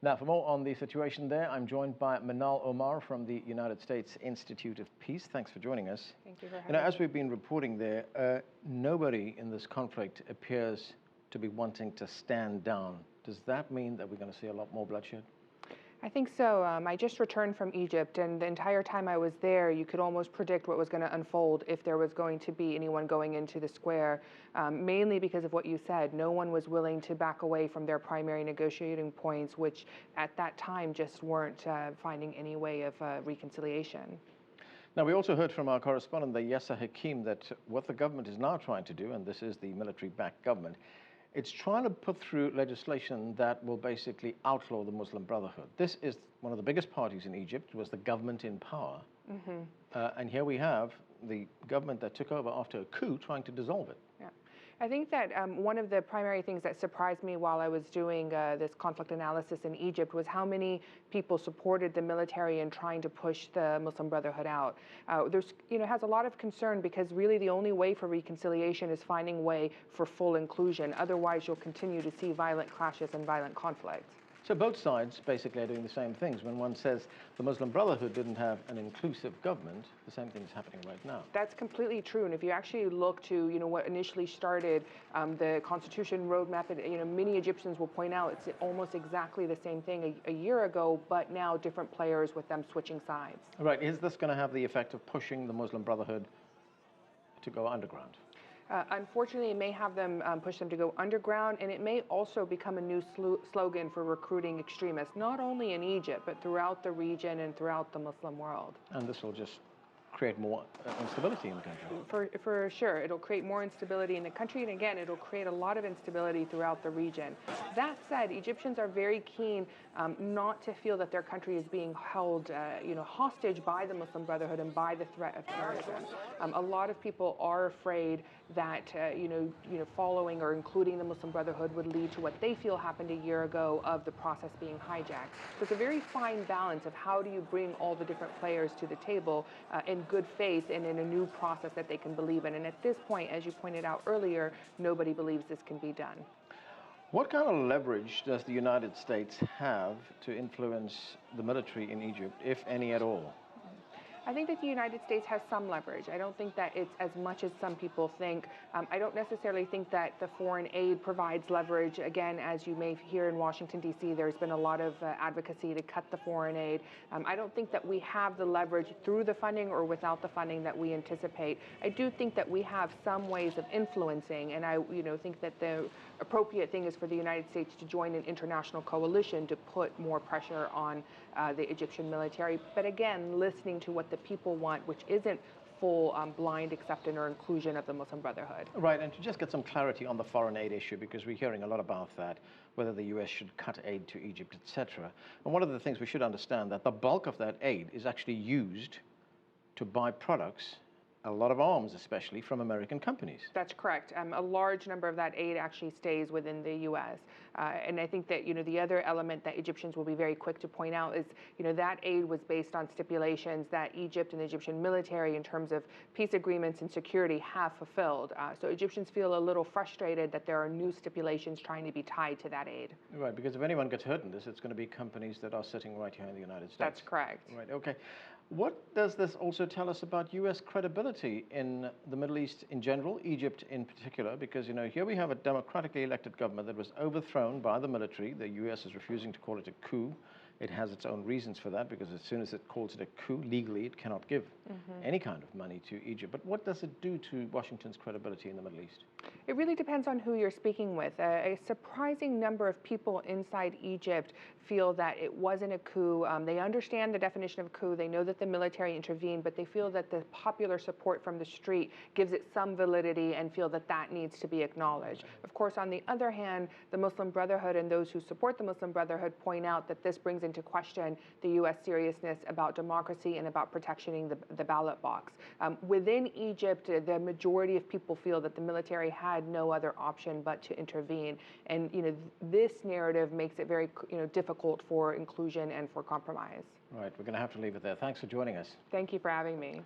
Now, for more on the situation there, I'm joined by Manal Omar from the United States Institute of Peace. Thanks for joining us. Thank you for having me. As we've been reporting there, nobody in this conflict appears to be wanting to stand down. Does that mean that we're going to see a lot more bloodshed? I think so. I just returned from Egypt, and the entire time I was there, you could almost predict what was going to unfold if there was going to be anyone going into the square, mainly because of what you said. No one was willing to back away from their primary negotiating points, which at that time just weren't finding any way of reconciliation. Now, we also heard from our correspondent, the Yasser Hakim, that what the government is now trying to do, and this is the military-backed government, it's trying to put through legislation that will basically outlaw the Muslim Brotherhood. This is one of the biggest parties in Egypt, was the government in power. And here we have the government that took over after a coup trying to dissolve it. Yeah. I think that one of the primary things that surprised me while I was doing this conflict analysis in Egypt was how many people supported the military in trying to push the Muslim Brotherhood out. There's, has a lot of concern because really the only way for reconciliation is finding a way for full inclusion. Otherwise, you'll continue to see violent clashes and violent conflict. So both sides basically are doing the same things. When one says the Muslim Brotherhood didn't have an inclusive government, the same thing is happening right now. That's completely true. And if you actually look to, what initially started the constitution roadmap, many Egyptians will point out it's almost exactly the same thing a year ago, but now different players with them switching sides. Right. Is this going to have the effect of pushing the Muslim Brotherhood to go underground? Unfortunately, it may have them push them to go underground, and it may also become a new slogan for recruiting extremists, not only in Egypt, but throughout the region and throughout the Muslim world. And this will just create more instability in the country. For sure. It'll create more instability in the country, and again, it'll create a lot of instability throughout the region. That said, Egyptians are very keen not to feel that their country is being held hostage by the Muslim Brotherhood and by the threat of terrorism. A lot of people are afraid that following or including the Muslim Brotherhood would lead to what they feel happened a year ago of the process being hijacked. So it's a very fine balance of how do you bring all the different players to the table in good faith and in a new process that they can believe in. And at this point, as you pointed out earlier, nobody believes this can be done. What kind of leverage does the United States have to influence the military in Egypt, if any at all? I think that the United States has some leverage. I don't think that it's as much as some people think. I don't necessarily think that the foreign aid provides leverage. Again, as you may hear in Washington, D.C., there's been a lot of advocacy to cut the foreign aid. I don't think that we have the leverage through the funding or without the funding that we anticipate. I do think that we have some ways of influencing, and I think that the appropriate thing is for the United States to join an international coalition to put more pressure on the Egyptian military. But again, listening to what the people want, which isn't full blind acceptance or inclusion of the Muslim Brotherhood. Right, and to just get some clarity on the foreign aid issue, because we're hearing a lot about that, whether the U.S. should cut aid to Egypt, etc. And one of the things we should understand that the bulk of that aid is actually used to buy products, a lot of arms especially, from American companies. That's correct. A large number of that aid actually stays within the U.S. And I think that, the other element that Egyptians will be very quick to point out is, that aid was based on stipulations that Egypt and the Egyptian military in terms of peace agreements and security have fulfilled. So Egyptians feel a little frustrated that there are new stipulations trying to be tied to that aid. Right, because if anyone gets hurt in this, it's going to be companies that are sitting right here in the United States. That's correct. Right, okay. What does this also tell us about U.S. credibility in the Middle East in general, Egypt in particular? Because, here we have a democratically elected government that was overthrown by the military. The U.S. is refusing to call it a coup. It has its own reasons for that, because as soon as it calls it a coup, legally it cannot give any kind of money to Egypt. But what does it do to Washington's credibility in the Middle East? It really depends on who you're speaking with. A surprising number of people inside Egypt feel that it wasn't a coup. They understand the definition of a coup. They know that the military intervened, but they feel that the popular support from the street gives it some validity and feel that that needs to be acknowledged. Of course, on the other hand, the Muslim Brotherhood and those who support the Muslim Brotherhood point out that this brings into question the U.S. seriousness about democracy and about protecting the ballot box. Within Egypt, the majority of people feel that the military had no other option but to intervene. And this narrative makes it very difficult for inclusion and for compromise. Right, we're going to have to leave it there. Thanks for joining us. Thank you for having me.